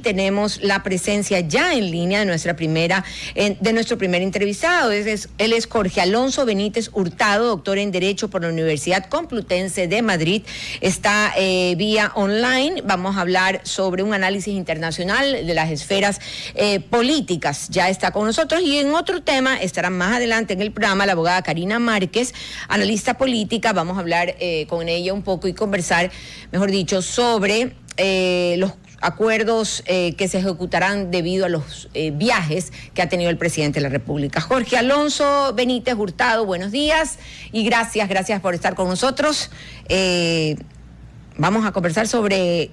Tenemos la presencia ya en línea de nuestro primer entrevistado. Él es Jorge Alonso Benítez Hurtado, doctor en Derecho por la Universidad Complutense de Madrid. Está vía online. Vamos a hablar sobre un análisis internacional de las esferas políticas. Ya está con nosotros. Y en otro tema estará más adelante en el programa la abogada Karina Márquez, analista política. Vamos a hablar con ella un poco y conversar, mejor dicho, sobre los acuerdos que se ejecutarán debido a los viajes que ha tenido el presidente de la República. Jorge Alonso Benítez Hurtado, buenos días y gracias por estar con nosotros. Vamos a conversar sobre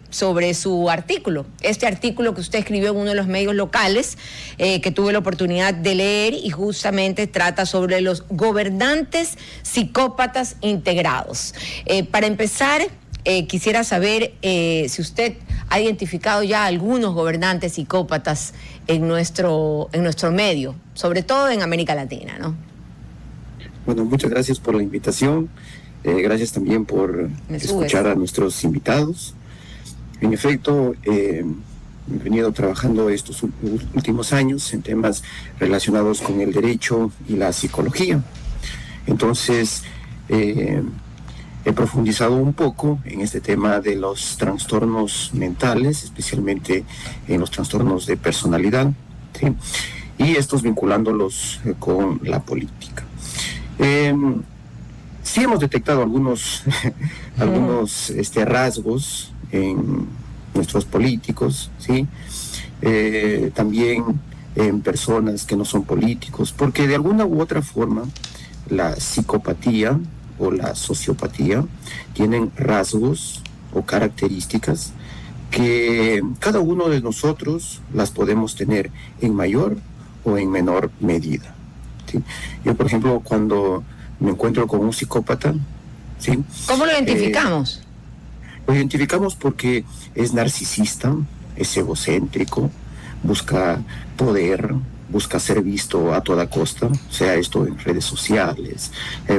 su artículo, este artículo que usted escribió en uno de los medios locales, que tuve la oportunidad de leer, y justamente trata sobre los gobernantes psicópatas integrados. Para empezar, quisiera saber si usted ha identificado ya algunos gobernantes psicópatas en nuestro medio, sobre todo en América Latina, ¿no? Bueno, muchas gracias por la invitación. Gracias también por escuchar a nuestros invitados. En efecto, he venido trabajando estos últimos años en temas relacionados con el derecho y la psicología. Entonces, he profundizado un poco en este tema de los trastornos mentales, especialmente en los trastornos de personalidad, ¿sí? Y estos vinculándolos con la política. Sí hemos detectado algunos rasgos en nuestros políticos, ¿sí? También en personas que no son políticos, porque de alguna u otra forma la psicopatía o la sociopatía tienen rasgos o características que cada uno de nosotros las podemos tener en mayor o en menor medida, ¿sí? Yo, por ejemplo, cuando me encuentro con un psicópata, ¿sí? ¿Cómo lo identificamos? Lo identificamos porque es narcisista, es egocéntrico, busca poder, busca ser visto a toda costa, sea esto en redes sociales,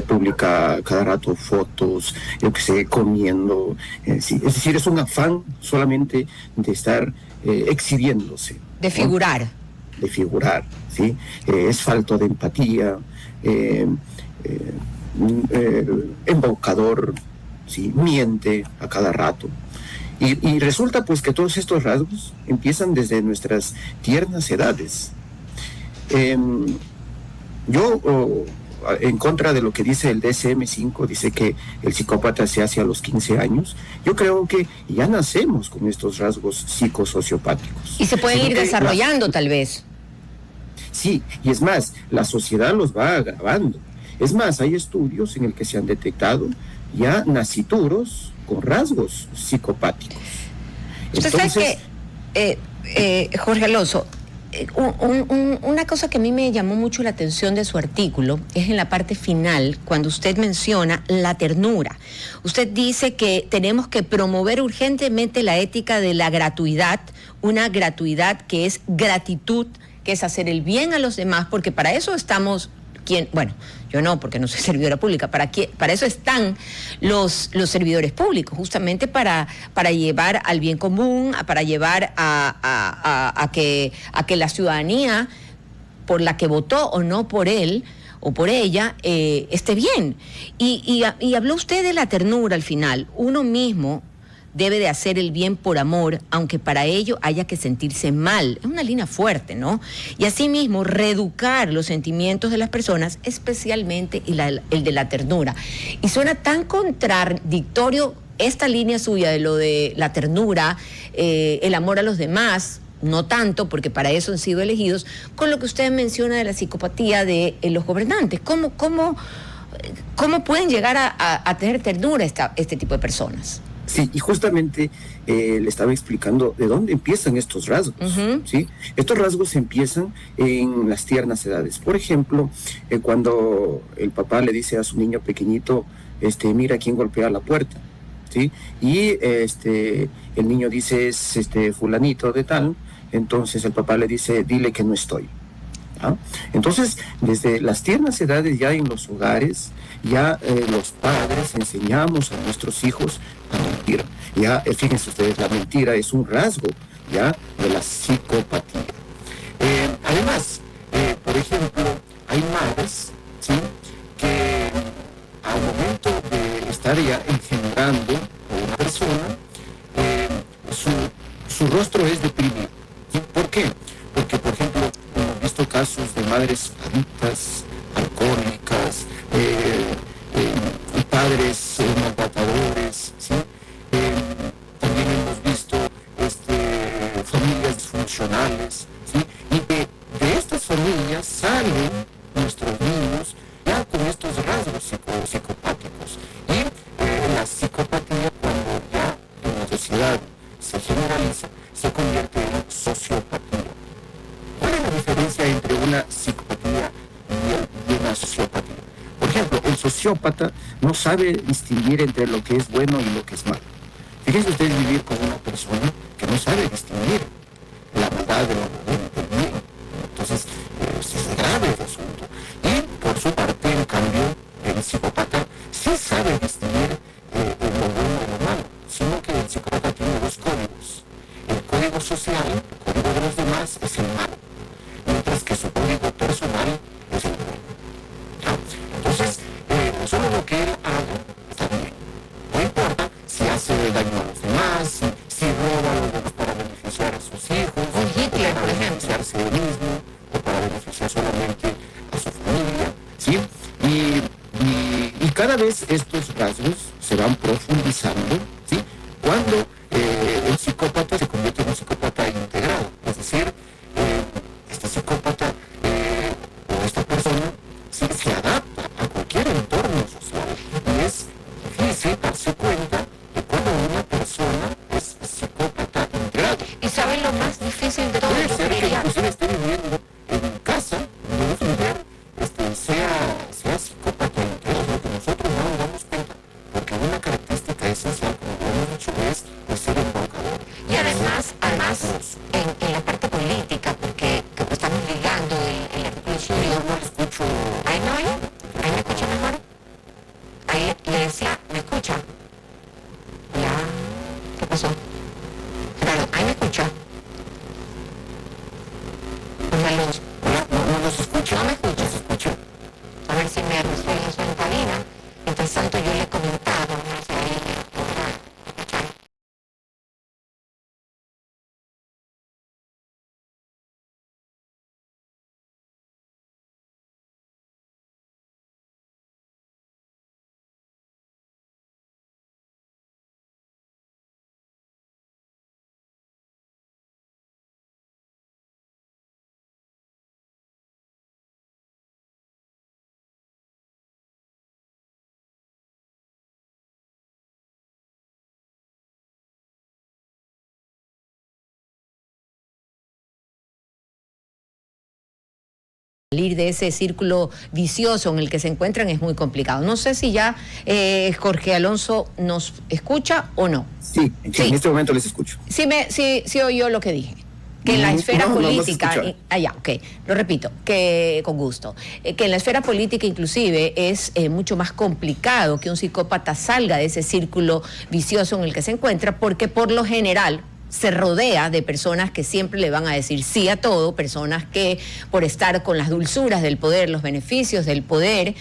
publica cada rato fotos, yo que sé, comiendo, sí. Es decir, es un afán solamente de estar exhibiéndose. De figurar. ¿No? De figurar, ¿sí? Es falto de empatía, embaucador, ¿sí? Miente a cada rato. Y resulta pues que todos estos rasgos empiezan desde nuestras tiernas edades. Yo, en contra de lo que dice el DSM-5, dice que el psicópata se hace a los 15 años. Yo creo que ya nacemos con estos rasgos psicosociopáticos. Y se pueden ir desarrollando, tal vez. Sí, y es más, la sociedad los va agravando. Es más, hay estudios en el que se han detectado ya nacituros con rasgos psicopáticos. Usted sabe que, Jorge Alonso, una cosa que a mí me llamó mucho la atención de su artículo es en la parte final, cuando usted menciona la ternura. Usted dice que tenemos que promover urgentemente la ética de la gratuidad, una gratuidad que es gratitud, que es hacer el bien a los demás, porque para eso estamos... Bueno, yo no, porque no soy servidora pública. ¿Para eso están los servidores públicos? Justamente para llevar al bien común, para llevar a que la ciudadanía, por la que votó o no por él o por ella, esté bien. Y habló usted de la ternura al final. Uno mismo debe de hacer el bien por amor, aunque para ello haya que sentirse mal. Es una línea fuerte, ¿no? Y asimismo, reeducar los sentimientos de las personas, especialmente el de la ternura. Y suena tan contradictorio esta línea suya de lo de la ternura, el amor a los demás, no tanto, porque para eso han sido elegidos, con lo que usted menciona de la psicopatía de los gobernantes. ¿Cómo pueden llegar a tener ternura este tipo de personas? Sí, y justamente le estaba explicando de dónde empiezan estos rasgos, ¿sí? Estos rasgos empiezan en las tiernas edades. Por ejemplo, cuando el papá le dice a su niño pequeñito, mira quién golpea la puerta, ¿sí? Y el niño dice, es fulanito de tal, entonces el papá le dice, dile que no estoy. ¿Ah? Entonces, desde las tiernas edades ya en los hogares, ya los padres enseñamos a nuestros hijos a mentir. Ya, fíjense ustedes, la mentira es un rasgo ¿ya?, de la psicopatía. Además, por ejemplo, hay madres, ¿sí?, que al momento de estar ya engendrando a una persona, su rostro es deprimido. ¿Sí? ¿Por qué? Porque, por ejemplo, hemos visto casos de madres adictas, alcohólicas, padres maltratadores, ¿sí? También hemos visto familias disfuncionales, ¿sí? Y de estas familias salen nuestros niños ya con estos rasgos psicopáticos. Y la psicopatía, cuando ya en la sociedad se generaliza, se convierte en sociopatía. ¿Cuál es la diferencia entre una psicopatía y una sociopatía? Por ejemplo, el sociópata no sabe distinguir entre lo que es bueno y lo que es malo. Fíjense ustedes vivir con una persona que no sabe distinguir la maldad de lo bueno del bien. Entonces, es grave el asunto. Y por su parte, en cambio, el psicópata sí sabe distinguir lo bueno de lo malo, sino que el psicópata tiene dos códigos. El código social, el código de los demás, es el malo, mientras que su código personal es el bueno. ¿Ya? Entonces, solo lo que él haga está bien. No importa si hace daño a los demás, si roba a los demás para beneficiar a sus hijos, o Hitler, para por ejemplo, beneficiarse él mismo, o para beneficiar solamente a su familia, ¿sí? Y cada vez estos rasgos se van profundizando, ¿sí?, cuando el psicópata se convierte en un psicópata integrado. Es decir, este psicópata o esta persona sí se adapta a cualquier entorno social. Y es difícil darse cuenta de cuando una persona es psicópata integrado. ¿Y saben lo más difícil de todo? Puede ser que inclusive esté viviendo en casa de un familiar, sea psicópata integrado, lo que nosotros no nos damos cuenta, porque una característica esencial, como lo hemos dicho, es ser embaucador. Y además en la parte política, porque como estamos ligando el artículo suyo, Yo no lo escucho. ¿ahí no hay? ¿Ahí me escucha mejor? Ahí le decía, ¿me escucha? Ya, ¿qué pasó? Claro, ¿ahí me escucha? Jorge Alonso, No nos escucha. ¿no me escucha? Se escucha. A ver si me resuelve eso en cabina. Mientras tanto yo le he comentado, no sé, ahí me podrá escuchar. Salir de ese círculo vicioso en el que se encuentran es muy complicado. No sé si ya Jorge Alonso nos escucha o no. Sí, en este momento les escucho. Sí oyó lo que dije. Que en la esfera política, ok, lo repito, que con gusto, que en la esfera política inclusive es mucho más complicado que un psicópata salga de ese círculo vicioso en el que se encuentra, porque por lo general se rodea de personas que siempre le van a decir sí a todo, personas que por estar con las dulzuras del poder, los beneficios del poder,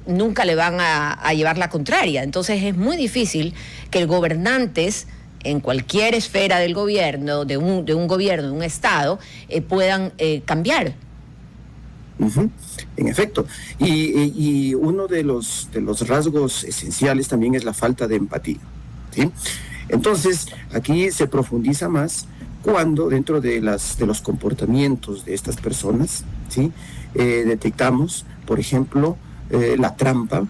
nunca le van a llevar la contraria. Entonces es muy difícil que gobernantes en cualquier esfera del gobierno, de un gobierno, de un Estado, puedan cambiar. Uh-huh. En efecto. Y uno de los rasgos esenciales también es la falta de empatía, ¿sí? Entonces, aquí se profundiza más cuando dentro de los comportamientos de estas personas, ¿sí?, detectamos, por ejemplo, la trampa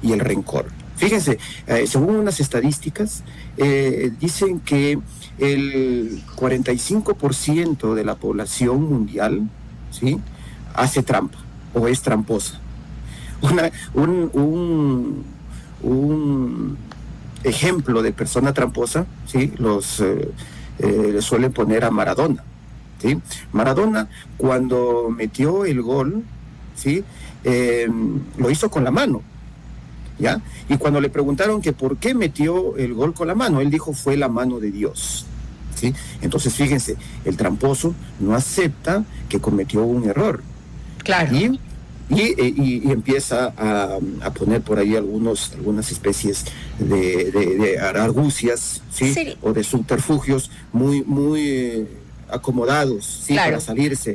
y el rencor. Fíjense, según unas estadísticas, dicen que el 45% de la población mundial, ¿sí?, hace trampa o es tramposa. Un ejemplo de persona tramposa, ¿sí?, le suelen poner a Maradona, ¿sí? Maradona, cuando metió el gol, ¿sí?, lo hizo con la mano, ¿ya? Y cuando le preguntaron que por qué metió el gol con la mano, él dijo, fue la mano de Dios, ¿sí? Entonces, fíjense, el tramposo no acepta que cometió un error. Claro. Y empieza a poner por ahí algunas especies de argucias, ¿sí? Sí. O de subterfugios muy acomodados, ¿sí? Claro.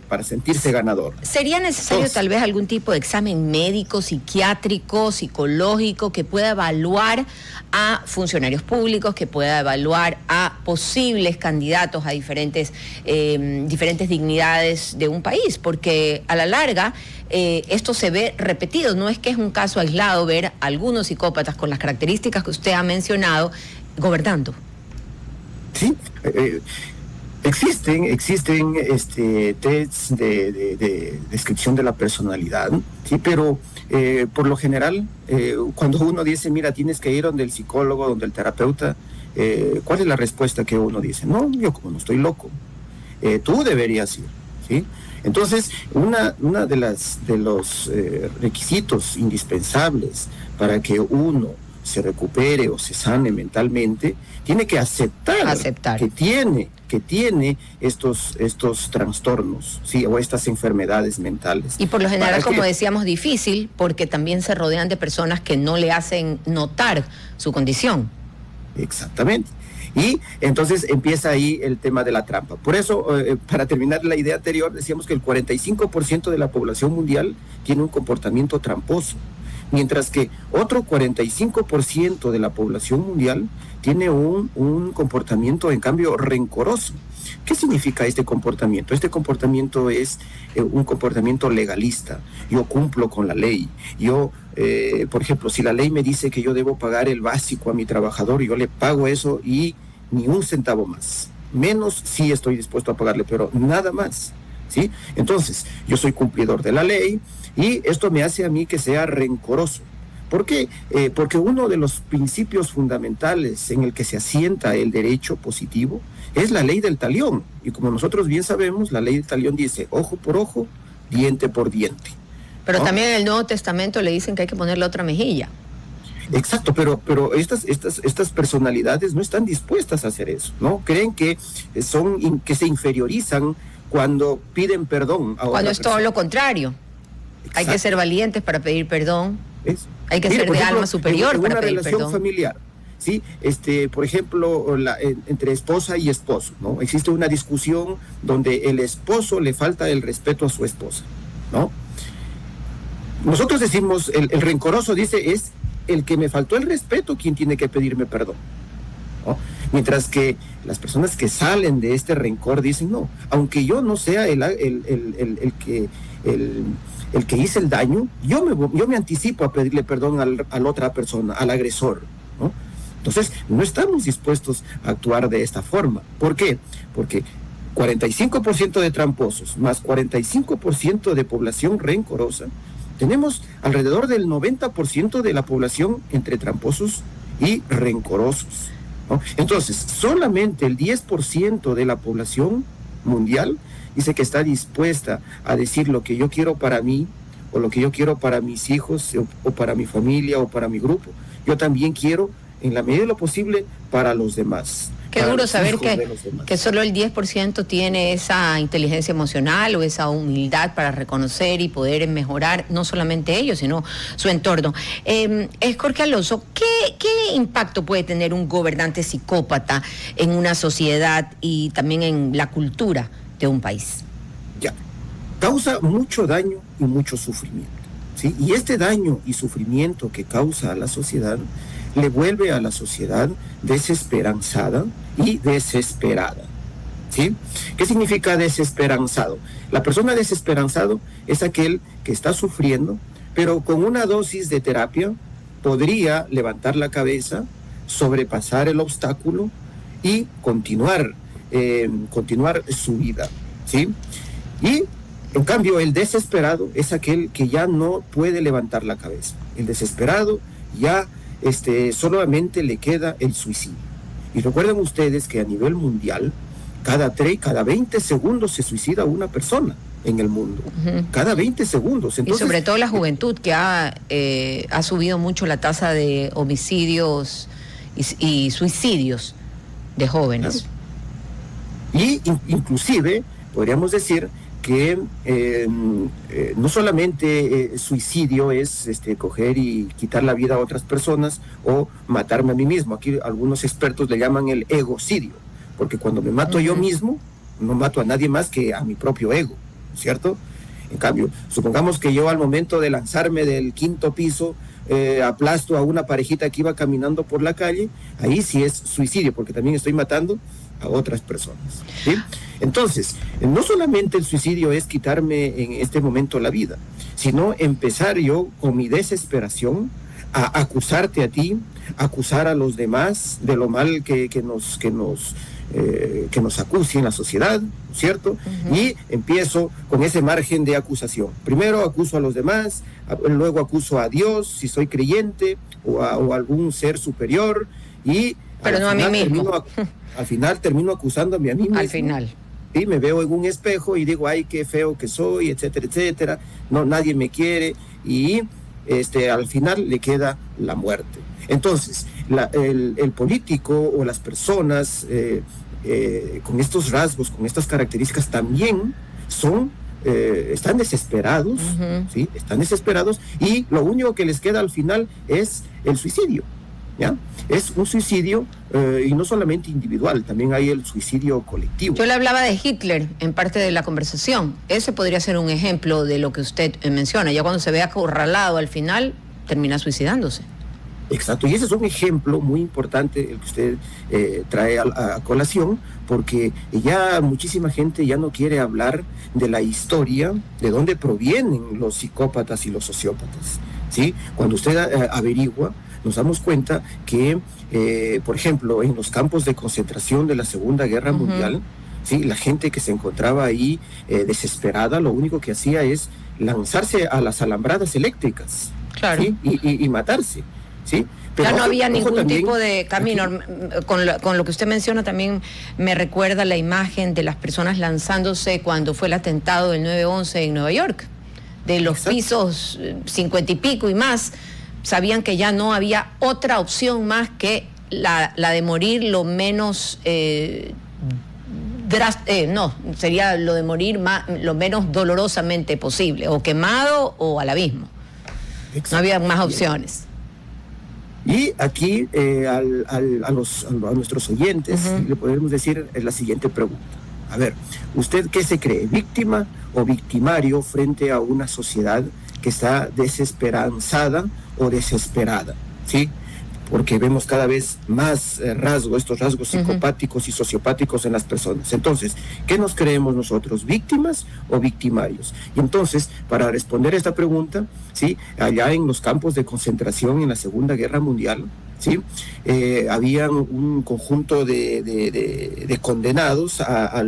para sentirse ganador. ¿Sería necesario tal vez algún tipo de examen médico, psiquiátrico, psicológico que pueda evaluar a funcionarios públicos, que pueda evaluar a posibles candidatos a diferentes dignidades de un país? Porque a la larga esto se ve repetido, no es que es un caso aislado ver a algunos psicópatas con las características que usted ha mencionado gobernando. Sí, existen tests de descripción de la personalidad, sí, pero por lo general, cuando uno dice, mira, tienes que ir donde el psicólogo, donde el terapeuta, ¿cuál es la respuesta que uno dice? No, yo como no estoy loco, tú deberías ir, ¿sí? Entonces, una de los requisitos indispensables para que uno se recupere o se sane mentalmente, tiene que aceptar. que tiene estos trastornos, ¿sí? O estas enfermedades mentales. Y por lo general, como decíamos, difícil, porque también se rodean de personas que no le hacen notar su condición. Exactamente. Y entonces empieza ahí el tema de la trampa. Por eso, para terminar la idea anterior, decíamos que el 45% de la población mundial tiene un comportamiento tramposo, mientras que otro 45% de la población mundial tiene un comportamiento, en cambio, rencoroso. ¿Qué significa este comportamiento? Este comportamiento es un comportamiento legalista. Yo cumplo con la ley. Yo, por ejemplo, si la ley me dice que yo debo pagar el básico a mi trabajador, yo le pago eso y ni un centavo más. Menos sí estoy dispuesto a pagarle, pero nada más, ¿sí? Entonces, yo soy cumplidor de la ley y esto me hace a mí que sea rencoroso. ¿Por qué? Porque uno de los principios fundamentales en el que se asienta el derecho positivo es la ley del talión. Y como nosotros bien sabemos, la ley del talión dice ojo por ojo, diente por diente. Pero también en el Nuevo Testamento le dicen que hay que ponerle otra mejilla. Exacto, pero estas personalidades no están dispuestas a hacer eso, ¿no? Creen que se inferiorizan cuando piden perdón a otra cuando es todo persona. lo contrario. Exacto. Hay que ser valientes para pedir perdón. Hay que ser por de ejemplo, alma superior para pedir perdón. En una relación familiar, ¿sí? Por ejemplo, entre esposa y esposo, ¿no? Existe una discusión donde el esposo le falta el respeto a su esposa, ¿no? Nosotros decimos, el rencoroso dice, es el que me faltó el respeto quien tiene que pedirme perdón, ¿no? Mientras que las personas que salen de este rencor dicen, no, aunque yo no sea el que hice el daño, yo me anticipo a pedirle perdón a la otra persona, al agresor, ¿no? Entonces, no estamos dispuestos a actuar de esta forma. ¿Por qué? Porque 45% de tramposos más 45% de población rencorosa, tenemos alrededor del 90% de la población entre tramposos y rencorosos, ¿no? Entonces, solamente el 10% de la población mundial dice que está dispuesta a decir lo que yo quiero para mí, o lo que yo quiero para mis hijos, o para mi familia, o para mi grupo. Yo también quiero, en la medida de lo posible, para los demás. Qué duro saber que solo el 10% tiene esa inteligencia emocional o esa humildad para reconocer y poder mejorar no solamente ellos, sino su entorno. Jorge Alonso, ¿qué impacto puede tener un gobernante psicópata en una sociedad y también en la cultura de un país? Ya, causa mucho daño y mucho sufrimiento, ¿sí? Y este daño y sufrimiento que causa a la sociedad le vuelve a la sociedad desesperanzada y desesperada, ¿sí? ¿Qué significa desesperanzado? La persona desesperanzado es aquel que está sufriendo, pero con una dosis de terapia podría levantar la cabeza, sobrepasar el obstáculo y continuar su vida, ¿sí? Y en cambio el desesperado es aquel que ya no puede levantar la cabeza. El desesperado ya solamente le queda el suicidio. Y recuerden ustedes que a nivel mundial, cada 20 segundos se suicida una persona en el mundo. Uh-huh. Cada 20 segundos. Entonces, y sobre todo la juventud, que ha subido mucho la tasa de homicidios y suicidios de jóvenes. Y inclusive podríamos decir que no solamente suicidio es coger y quitar la vida a otras personas o matarme a mí mismo. Aquí algunos expertos le llaman el egocidio, porque cuando me mato yo mismo, no mato a nadie más que a mi propio ego, ¿cierto? En cambio, supongamos que yo al momento de lanzarme del 5º piso aplasto a una parejita que iba caminando por la calle, ahí sí es suicidio, porque también estoy matando a otras personas, ¿sí? Entonces, no solamente el suicidio es quitarme en este momento la vida, sino empezar yo con mi desesperación a acusarte a ti, acusar a los demás de lo mal que nos acuse en la sociedad, ¿cierto? Y empiezo con ese margen de acusación. Primero acuso a los demás, luego acuso a Dios, si soy creyente, o a algún ser superior, pero no a mí mismo. Al final termino acusándome a mí mismo. Al final. Y me veo en un espejo y digo, ay, qué feo que soy, etcétera, etcétera. No, nadie me quiere. Y al final le queda la muerte. Entonces, el político o las personas con estos rasgos, con estas características, también están desesperados, ¿sí? Están desesperados, y lo único que les queda al final es el suicidio, ¿ya? Es un suicidio y no solamente individual, también hay el suicidio colectivo. Yo le hablaba de Hitler en parte de la conversación. Ese podría ser un ejemplo de lo que usted menciona. Ya cuando se ve acorralado al final, termina suicidándose. Exacto, y ese es un ejemplo muy importante el que usted trae a colación, porque ya muchísima gente ya no quiere hablar de la historia, de dónde provienen los psicópatas y los sociópatas, ¿sí? Cuando usted averigua, nos damos cuenta que, por ejemplo, en los campos de concentración de la Segunda Guerra Mundial, ¿sí? La gente que se encontraba ahí desesperada, lo único que hacía es lanzarse a las alambradas eléctricas, claro, ¿sí? y matarse, ¿sí? Pero ya no había ningún también, tipo de camino. Con lo que usted menciona también me recuerda la imagen de las personas lanzándose cuando fue el atentado del 9/11 en Nueva York, de los pisos 50 y pico y más. Sabían que ya no había otra opción más que la de morir lo menos sería lo de morir lo menos dolorosamente posible, o quemado o al abismo. Exacto. No había más opciones. Y aquí a nuestros oyentes le podemos decir la siguiente pregunta. A ver, ¿usted qué se cree? ¿Víctima o victimario frente a una sociedad que está desesperanzada o desesperada? ¿Sí? Porque vemos cada vez más estos rasgos psicopáticos y sociopáticos en las personas. Entonces, ¿qué nos creemos nosotros? ¿Víctimas o victimarios? Y entonces, para responder esta pregunta, ¿sí? Allá en los campos de concentración en la Segunda Guerra Mundial, ¿sí? Había un conjunto de condenados a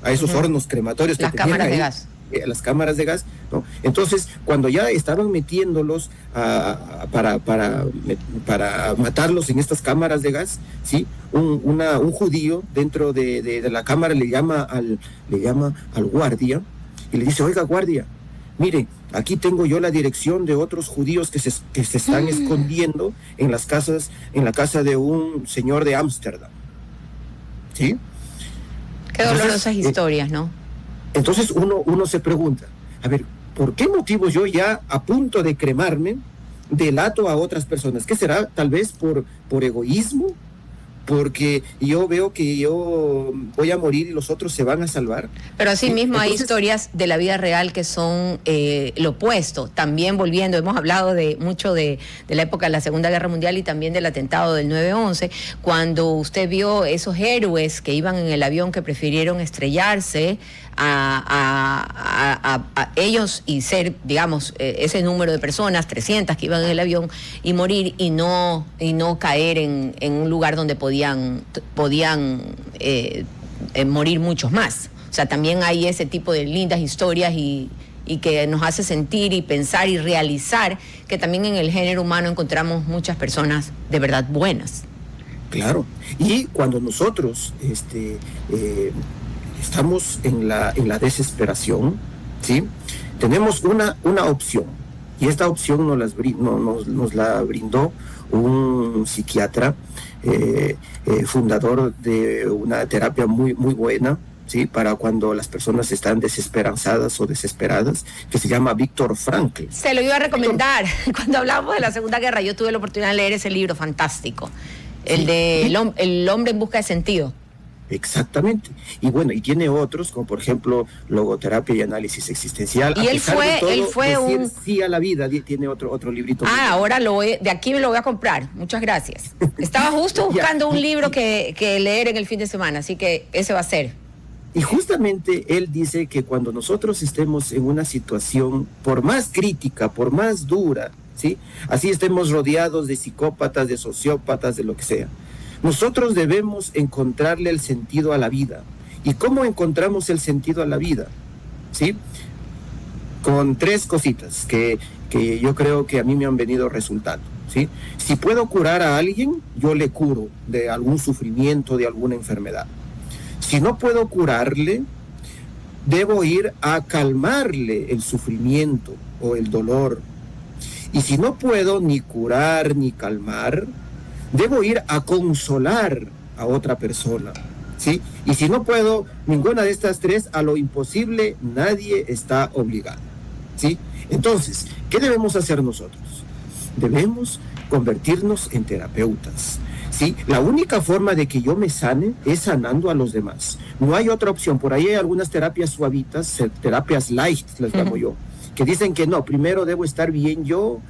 esos hornos crematorios que tenían ahí, las cámaras de gas, ¿no? Entonces, cuando ya estaban metiéndolos para matarlos en estas cámaras de gas, ¿sí? Un judío dentro de la cámara le llama al guardia y le dice, oiga, guardia, mire, aquí tengo yo la dirección de otros judíos que se están escondiendo en la casa de un señor de Ámsterdam, ¿sí? Qué dolorosas historias, ¿no? Entonces uno se pregunta, a ver, ¿por qué motivo yo ya a punto de cremarme delato a otras personas? ¿Qué será? Tal vez por egoísmo, porque yo veo que yo voy a morir y los otros se van a salvar. Pero así mismo hay historias de la vida real que son lo opuesto. También volviendo, hemos hablado mucho de la época de la Segunda Guerra Mundial y también del atentado del 9/11, cuando usted vio esos héroes que iban en el avión que prefirieron estrellarse a ellos y ser, digamos, ese número de personas, 300 que iban en el avión, y morir y no caer en un lugar donde podían morir muchos más. O sea, también hay ese tipo de lindas historias y que nos hace sentir y pensar y realizar que también en el género humano encontramos muchas personas de verdad buenas. Claro, y cuando nosotros estamos en la desesperación, ¿sí? Tenemos una opción, Y esta opción nos la brindó un psiquiatra, fundador de una terapia muy, muy buena, ¿sí? Para cuando las personas están desesperanzadas o desesperadas, que se llama Viktor Frankl. Se lo iba a recomendar. Cuando hablamos de la Segunda Guerra, yo tuve la oportunidad de leer ese libro fantástico, el de El hombre en busca de sentido. Exactamente. Y bueno, y tiene otros, como por ejemplo logoterapia y análisis existencial. Y él fue un sí a la vida, tiene otro librito. Ahora de aquí me lo voy a comprar. Muchas gracias. Estaba justo buscando un libro que leer en el fin de semana, así que ese va a ser. Y justamente él dice que cuando nosotros estemos en una situación, por más crítica, por más dura, ¿sí? Así estemos rodeados de psicópatas, de sociópatas, de lo que sea, nosotros debemos encontrarle el sentido a la vida. ¿Y cómo encontramos el sentido a la vida? ¿Sí? Con 3 cositas que yo creo que a mí me han venido resultando, ¿sí? Si puedo curar a alguien, yo le curo de algún sufrimiento, de alguna enfermedad. Si no puedo curarle, debo ir a calmarle el sufrimiento o el dolor. Y si no puedo ni curar ni calmar, debo ir a consolar a otra persona, ¿sí? Y si no puedo ninguna de estas 3, a lo imposible nadie está obligado, ¿sí? Entonces, ¿qué debemos hacer nosotros? Debemos convertirnos en terapeutas, ¿sí? La única forma de que yo me sane es sanando a los demás. No hay otra opción. Por ahí hay algunas terapias suavitas, terapias light, las llamo yo, que dicen que no, primero debo estar bien yo,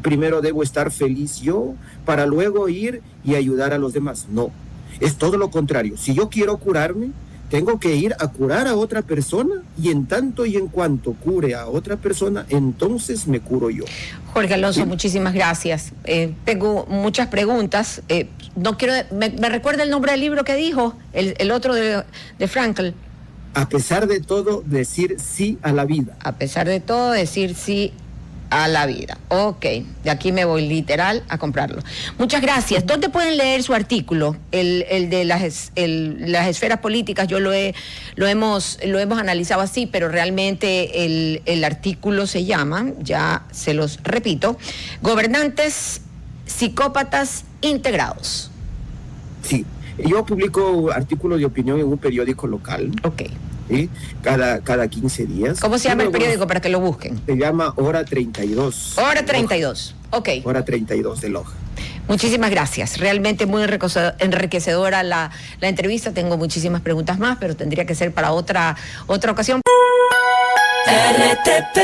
primero debo estar feliz yo, para luego ir y ayudar a los demás. No, es todo lo contrario. Si yo quiero curarme, tengo que ir a curar a otra persona, y en tanto y en cuanto cure a otra persona, entonces me curo yo. Jorge Alonso, ¿sí? Muchísimas gracias. Tengo muchas preguntas. No quiero, ¿me recuerda el nombre del libro que dijo? El otro de Frankl. A pesar de todo, decir sí a la vida. A pesar de todo, decir sí a la vida. Ok, de aquí me voy literal a comprarlo. Muchas gracias. ¿Dónde pueden leer su artículo? El de las esferas políticas, yo lo hemos analizado así, pero realmente el artículo se llama, ya se los repito, Gobernantes Psicópatas Integrados. Sí, yo publico artículos de opinión en un periódico local. Ok. ¿Sí? Cada 15 días. ¿Cómo se llama el periódico para que lo busquen? Se llama Hora 32. Hora 32, ok. Hora 32 de Loja. Muchísimas gracias. Realmente muy enriquecedora la entrevista. Tengo muchísimas preguntas más, pero tendría que ser para otra ocasión. RTP